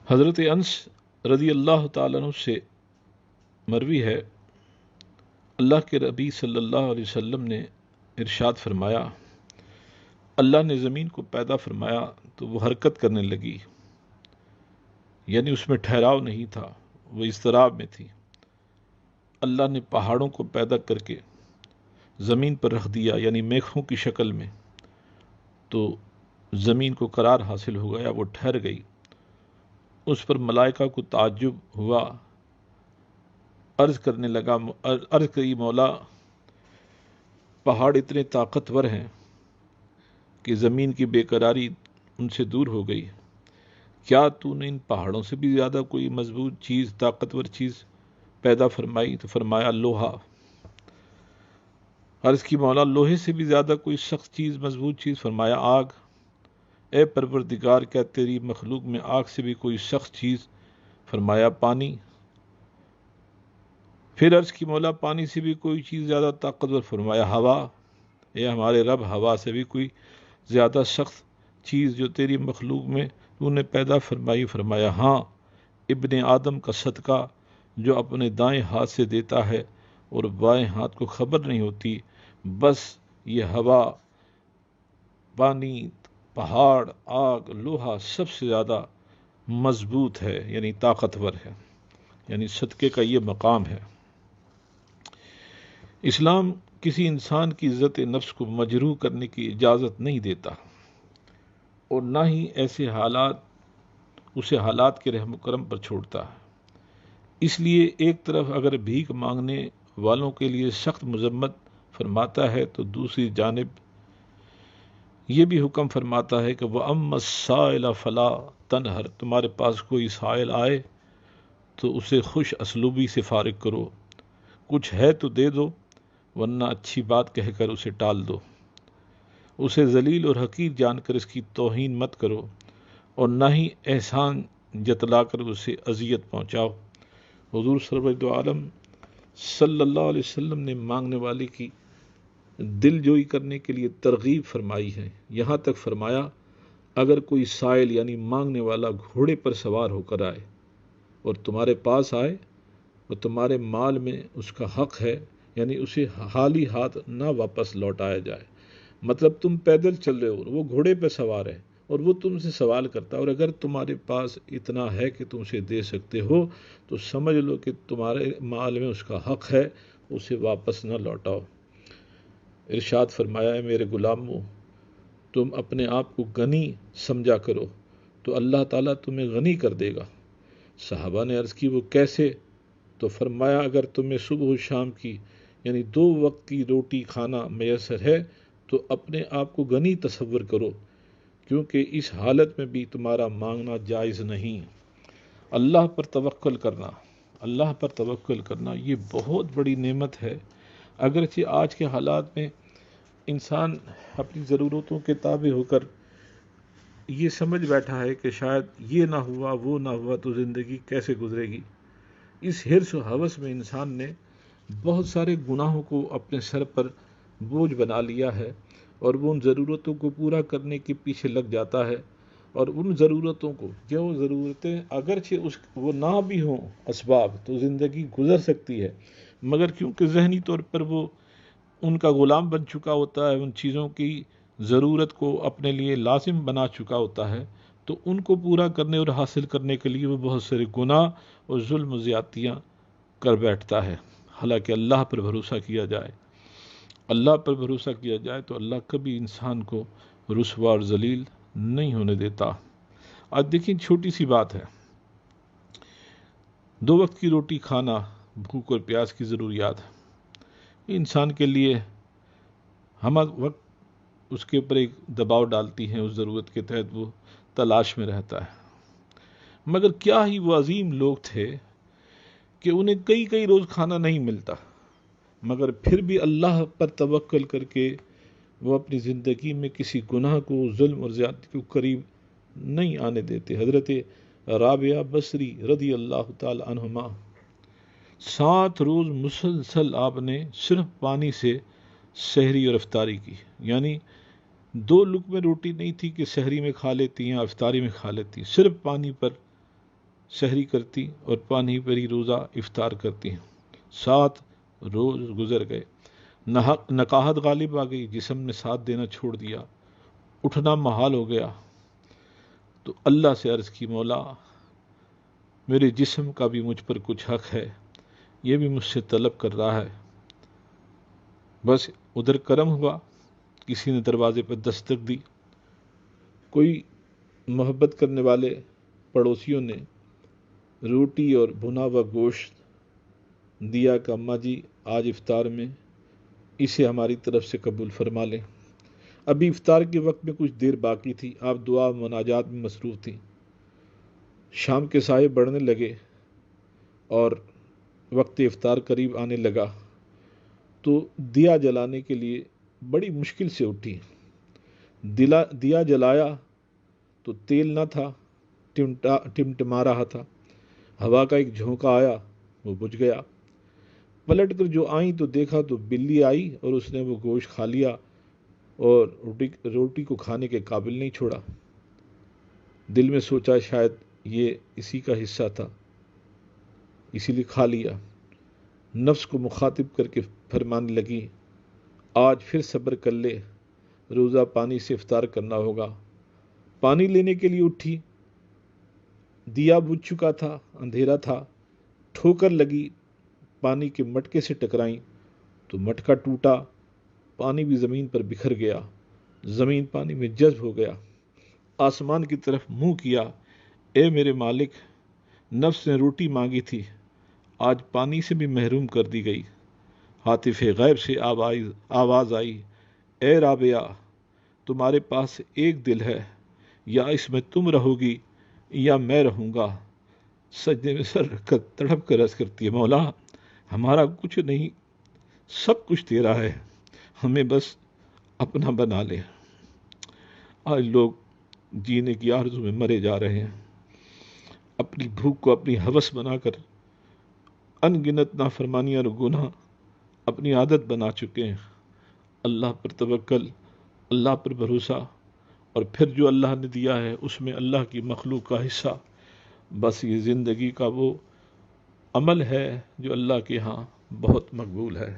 حضرت انس رضی اللہ تعالیٰ عنہ سے مروی ہے، اللہ کے نبی صلی اللہ علیہ وسلم نے ارشاد فرمایا، اللہ نے زمین کو پیدا فرمایا تو وہ حرکت کرنے لگی، یعنی اس میں ٹھہراؤ نہیں تھا، وہ اضطراب میں تھی۔ اللہ نے پہاڑوں کو پیدا کر کے زمین پر رکھ دیا، یعنی میخوں کی شکل میں، تو زمین کو قرار حاصل ہو گیا، وہ ٹھہر گئی۔ اس پر ملائکہ کو تعجب ہوا، عرض کری، مولا پہاڑ اتنے طاقتور ہیں کہ زمین کی بے قراری ان سے دور ہو گئی، کیا تو نے ان پہاڑوں سے بھی زیادہ کوئی مضبوط چیز، طاقتور چیز پیدا فرمائی؟ تو فرمایا لوہا۔ عرض کی مولا لوہے سے بھی زیادہ کوئی سخت چیز، مضبوط چیز؟ فرمایا آگ۔ اے پروردگار، کیا تیری مخلوق میں آگ سے بھی کوئی سخت چیز؟ فرمایا پانی۔ پھر عرض کی مولا پانی سے بھی کوئی چیز زیادہ طاقتور؟ فرمایا ہوا۔ اے ہمارے رب، ہوا سے بھی کوئی زیادہ سخت چیز جو تیری مخلوق میں تو نے پیدا فرمائی؟ فرمایا ہاں، ابن آدم کا صدقہ جو اپنے دائیں ہاتھ سے دیتا ہے اور بائیں ہاتھ کو خبر نہیں ہوتی، بس یہ ہوا، پانی، پہاڑ، آگ، لوہا سب سے زیادہ مضبوط ہے، یعنی طاقتور ہے، یعنی صدقے کا یہ مقام ہے۔ اسلام کسی انسان کی عزت نفس کو مجروح کرنے کی اجازت نہیں دیتا، اور نہ ہی ایسے حالات اسے حالات کے رحم و کرم پر چھوڑتا ہے۔ اس لیے ایک طرف اگر بھیک مانگنے والوں کے لیے سخت مذمت فرماتا ہے تو دوسری جانب یہ بھی حکم فرماتا ہے کہ وَأَمَّا السَّائِلَ فَلَا تَنْهَرْ، تمہارے پاس کوئی سائل آئے تو اسے خوش اسلوبی سے فارغ کرو، کچھ ہے تو دے دو، ورنہ اچھی بات کہہ کر اسے ٹال دو، اسے ذلیل اور حقیر جان کر اس کی توہین مت کرو، اور نہ ہی احسان جتلا کر اسے اذیت پہنچاؤ۔ حضور سرور عالم صلی اللہ علیہ وسلم نے مانگنے والے کی دل جوئی کرنے کے لیے ترغیب فرمائی ہے، یہاں تک فرمایا اگر کوئی سائل یعنی مانگنے والا گھوڑے پر سوار ہو کر آئے اور تمہارے پاس آئے اور تمہارے مال میں اس کا حق ہے، یعنی اسے خالی ہاتھ نہ واپس لوٹایا جائے، مطلب تم پیدل چل رہے ہو اور وہ گھوڑے پہ سوار ہے اور وہ تم سے سوال کرتا ہے، اور اگر تمہارے پاس اتنا ہے کہ تم اسے دے سکتے ہو تو سمجھ لو کہ تمہارے مال میں اس کا حق ہے، اسے واپس نہ لوٹاؤ۔ ارشاد فرمایا ہے میرے غلاموں، تم اپنے آپ کو غنی سمجھا کرو تو اللہ تعالیٰ تمہیں غنی کر دے گا۔ صحابہ نے عرض کی وہ کیسے؟ تو فرمایا اگر تمہیں صبح و شام کی یعنی 2 وقت کی روٹی کھانا میسر ہے تو اپنے آپ کو غنی تصور کرو، کیونکہ اس حالت میں بھی تمہارا مانگنا جائز نہیں۔ اللہ پر توکل کرنا، اللہ پر توکل کرنا یہ بہت بڑی نعمت ہے۔ اگرچہ آج کے حالات میں انسان اپنی ضرورتوں کے تابع ہو کر یہ سمجھ بیٹھا ہے کہ شاید یہ نہ ہوا، وہ نہ ہوا تو زندگی کیسے گزرے گی۔ اس حرص و ہوس میں انسان نے بہت سارے گناہوں کو اپنے سر پر بوجھ بنا لیا ہے، اور وہ ان ضرورتوں کو پورا کرنے کے پیچھے لگ جاتا ہے، اور ان ضرورتوں کو، جو ضرورتیں اگرچہ وہ نہ بھی ہوں اسباب تو زندگی گزر سکتی ہے، مگر کیونکہ ذہنی طور پر وہ ان کا غلام بن چکا ہوتا ہے، ان چیزوں کی ضرورت کو اپنے لیے لازم بنا چکا ہوتا ہے، تو ان کو پورا کرنے اور حاصل کرنے کے لیے وہ بہت سارے گناہ اور ظلم و زیادتیاں کر بیٹھتا ہے۔ حالانکہ اللہ پر بھروسہ کیا جائے، اللہ پر بھروسہ کیا جائے تو اللہ کبھی انسان کو رسوا اور ذلیل نہیں ہونے دیتا۔ آج دیکھیں چھوٹی سی بات ہے، 2 وقت کی روٹی کھانا، بھوک اور پیاس کی ضروریات، انسان کے لیے ہم وقت اس کے اوپر ایک دباؤ ڈالتی ہیں، اس ضرورت کے تحت وہ تلاش میں رہتا ہے۔ مگر کیا ہی وہ عظیم لوگ تھے کہ انہیں کئی روز کھانا نہیں ملتا، مگر پھر بھی اللہ پر توکل کر کے وہ اپنی زندگی میں کسی گناہ کو، ظلم اور زیادتی کو قریب نہیں آنے دیتے۔ حضرت رابعہ بصری رضی اللہ تعالی عنہما 7 روز مسلسل آپ نے صرف پانی سے سحری اور افطاری کی، یعنی 2 لقمے روٹی نہیں تھی کہ سحری میں کھا لیتی یا افطاری میں کھا لیتی، صرف پانی پر سحری کرتی اور پانی پر ہی روزہ افطار کرتی ہیں۔ 7 روز گزر گئے، نقاہت غالب آ گئی، جسم نے ساتھ دینا چھوڑ دیا، اٹھنا محال ہو گیا۔ تو اللہ سے عرض کی، مولا میرے جسم کا بھی مجھ پر کچھ حق ہے، یہ بھی مجھ سے طلب کر رہا ہے۔ بس ادھر کرم ہوا، کسی نے دروازے پر دستک دی، کوئی محبت کرنے والے پڑوسیوں نے روٹی اور بھنا ہوا گوشت دیا کہ اماں جی آج افطار میں اسے ہماری طرف سے قبول فرما لیں۔ ابھی افطار کے وقت میں کچھ دیر باقی تھی، آپ دعا مناجات میں مصروف تھیں۔ شام کے سائے بڑھنے لگے اور وقت افطار قریب آنے لگا تو دیا جلانے کے لیے بڑی مشکل سے اٹھی۔ دیا جلایا تو تیل نہ تھا، ٹمٹما رہا تھا، ہوا کا ایک جھونکا آیا، وہ بجھ گیا۔ پلٹ کر جو آئیں تو دیکھا تو بلی آئی اور اس نے وہ گوشت کھا لیا اور روٹی کو کھانے کے قابل نہیں چھوڑا۔ دل میں سوچا شاید یہ اسی کا حصہ تھا، اسی لیے کھا لیا۔ نفس کو مخاطب کر کے فرمانے لگی، آج پھر صبر کر لے، روزہ پانی سے افطار کرنا ہوگا۔ پانی لینے کے لیے اٹھی، دیا بجھ چکا تھا، اندھیرا تھا، ٹھوکر لگی، پانی کے مٹکے سے ٹکرائیں تو مٹکا ٹوٹا، پانی بھی زمین پر بکھر گیا، زمین پانی میں جذب ہو گیا۔ آسمان کی طرف منہ کیا، اے میرے مالک، نفس نے روٹی مانگی تھی، آج پانی سے بھی محروم کر دی گئی۔ ہاتف غیب سے آواز آئی، اے رابعہ، تمہارے پاس ایک دل ہے، یا اس میں تم رہو گی یا میں رہوں گا۔ سجدے میں سر رکھ کر تڑپ کر عرض کرتی ہے، مولا ہمارا کچھ نہیں، سب کچھ تیرا ہے، ہمیں بس اپنا بنا لے۔ آج لوگ جینے کی آرزو میں مرے جا رہے ہیں، اپنی بھوک کو اپنی ہوس بنا کر ان گنت نافرمانیاں اور گناہ اپنی عادت بنا چکے ہیں۔ اللہ پر توکل، اللہ پر بھروسہ، اور پھر جو اللہ نے دیا ہے اس میں اللہ کی مخلوق کا حصہ، بس یہ زندگی کا وہ عمل ہے جو اللہ کے ہاں بہت مقبول ہے۔